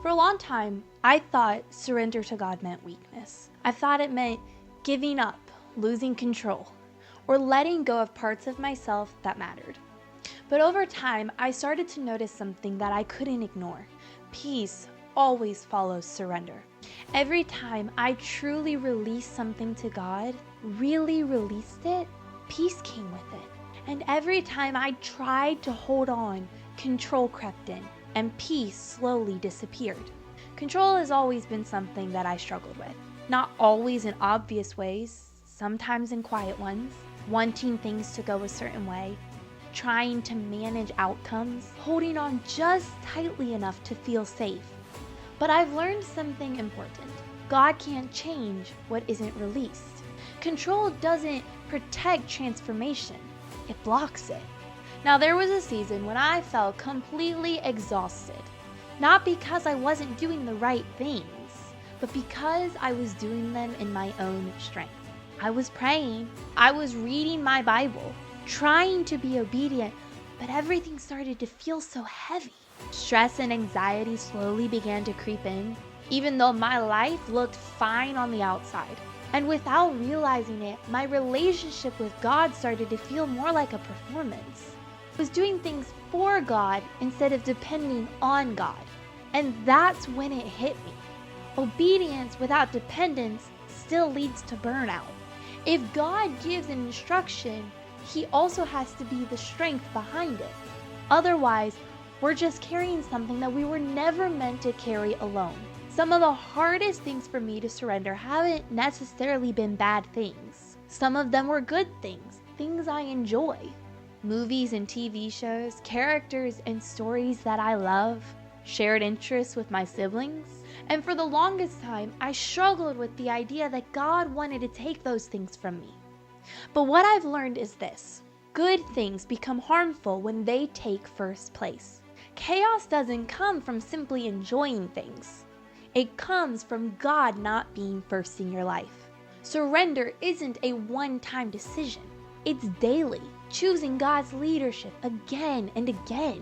For a long time, I thought surrender to God meant weakness. I thought it meant giving up, losing control, or letting go of parts of myself that mattered. But over time, I started to notice something that I couldn't ignore. Peace always follows surrender. Every time I truly released something to God, really released it, peace came with it. And every time I tried to hold on, control crept in, and peace slowly disappeared. Control has always been something that I struggled with. Not always in obvious ways, sometimes in quiet ones, wanting things to go a certain way, trying to manage outcomes, holding on just tightly enough to feel safe. But I've learned something important. God can't change what isn't released. Control doesn't protect transformation, it blocks it. Now, there was a season when I felt completely exhausted, not because I wasn't doing the right things, but because I was doing them in my own strength. I was praying, I was reading my Bible, trying to be obedient, but everything started to feel so heavy. Stress and anxiety slowly began to creep in, even though my life looked fine on the outside. And without realizing it, my relationship with God started to feel more like a performance. I was doing things for God instead of depending on God. And that's when it hit me. Obedience without dependence still leads to burnout. If God gives an instruction, He also has to be the strength behind it. Otherwise, we're just carrying something that we were never meant to carry alone. Some of the hardest things for me to surrender haven't necessarily been bad things. Some of them were good things, things I enjoy. Movies and TV shows, characters and stories that I love, shared interests with my siblings. And for the longest time, I struggled with the idea that God wanted to take those things from me. But what I've learned is this: good things become harmful when they take first place. Chaos doesn't come from simply enjoying things. It comes from God not being first in your life. Surrender isn't a one-time decision. It's daily, choosing God's leadership again and again,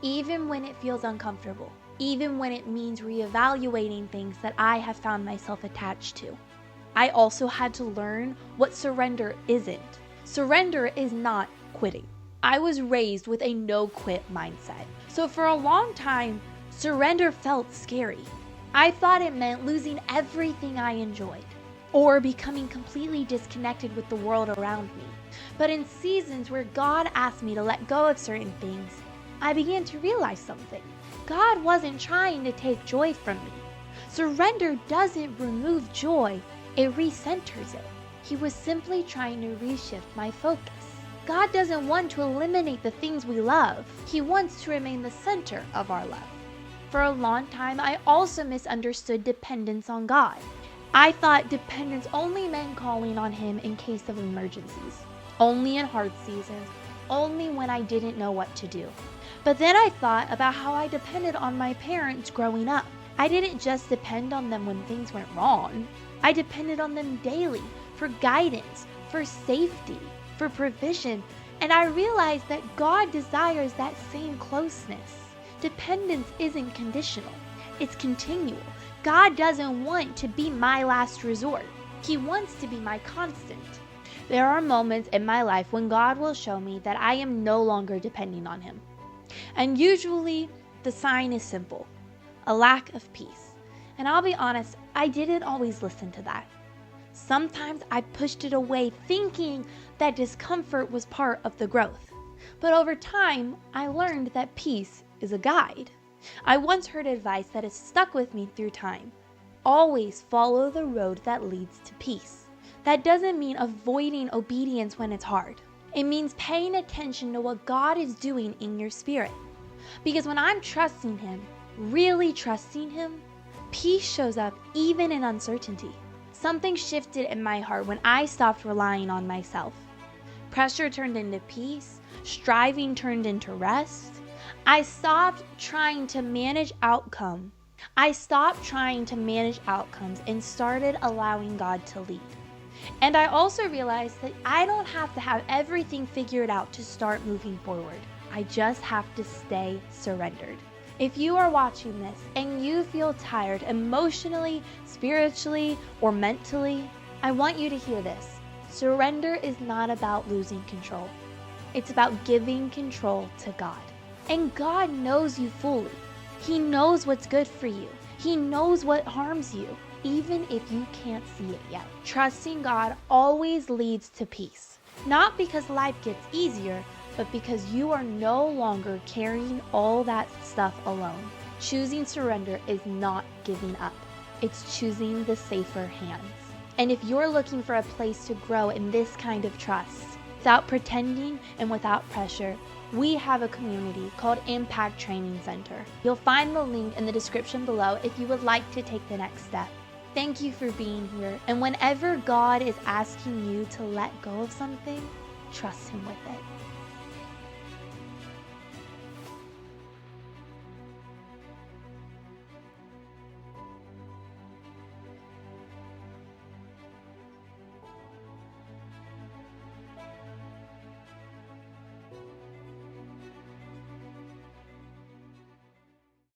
even when it feels uncomfortable, even when it means reevaluating things that I have found myself attached to. I also had to learn what surrender isn't. Surrender is not quitting. I was raised with a no-quit mindset. So for a long time, surrender felt scary. I thought it meant losing everything I enjoyed, or becoming completely disconnected with the world around me. But in seasons where God asked me to let go of certain things, I began to realize something. God wasn't trying to take joy from me. Surrender doesn't remove joy, it recenters it. He was simply trying to reshift my focus. God doesn't want to eliminate the things we love. He wants to remain the center of our love. For a long time, I also misunderstood dependence on God. I thought dependence only meant calling on Him in case of emergencies, only in hard seasons, only when I didn't know what to do. But then I thought about how I depended on my parents growing up. I didn't just depend on them when things went wrong. I depended on them daily for guidance, for safety, for provision, and I realized that God desires that same closeness. Dependence isn't conditional, it's continual. God doesn't want to be my last resort. He wants to be my constant. There are moments in my life when God will show me that I am no longer depending on Him. And usually, the sign is simple: a lack of peace. And I'll be honest, I didn't always listen to that. Sometimes I pushed it away thinking that discomfort was part of the growth. But over time, I learned that peace is a guide. I once heard advice that has stuck with me through time. Always follow the road that leads to peace. That doesn't mean avoiding obedience when it's hard. It means paying attention to what God is doing in your spirit. Because when I'm trusting Him, really trusting Him, peace shows up even in uncertainty. Something shifted in my heart when I stopped relying on myself. Pressure turned into peace, striving turned into rest. I stopped trying to manage outcomes and started allowing God to lead. And I also realized that I don't have to have everything figured out to start moving forward. I just have to stay surrendered. If you are watching this and you feel tired emotionally, spiritually, or mentally, I want you to hear this. Surrender is not about losing control. It's about giving control to God. And God knows you fully. He knows what's good for you. He knows what harms you, even if you can't see it yet. Trusting God always leads to peace. Not because life gets easier, but because you are no longer carrying all that stuff alone. Choosing surrender is not giving up. It's choosing the safer hands. And if you're looking for a place to grow in this kind of trust, without pretending and without pressure, we have a community called Impact Training Center. You'll find the link in the description below if you would like to take the next step. Thank you for being here. And whenever God is asking you to let go of something, trust Him with it.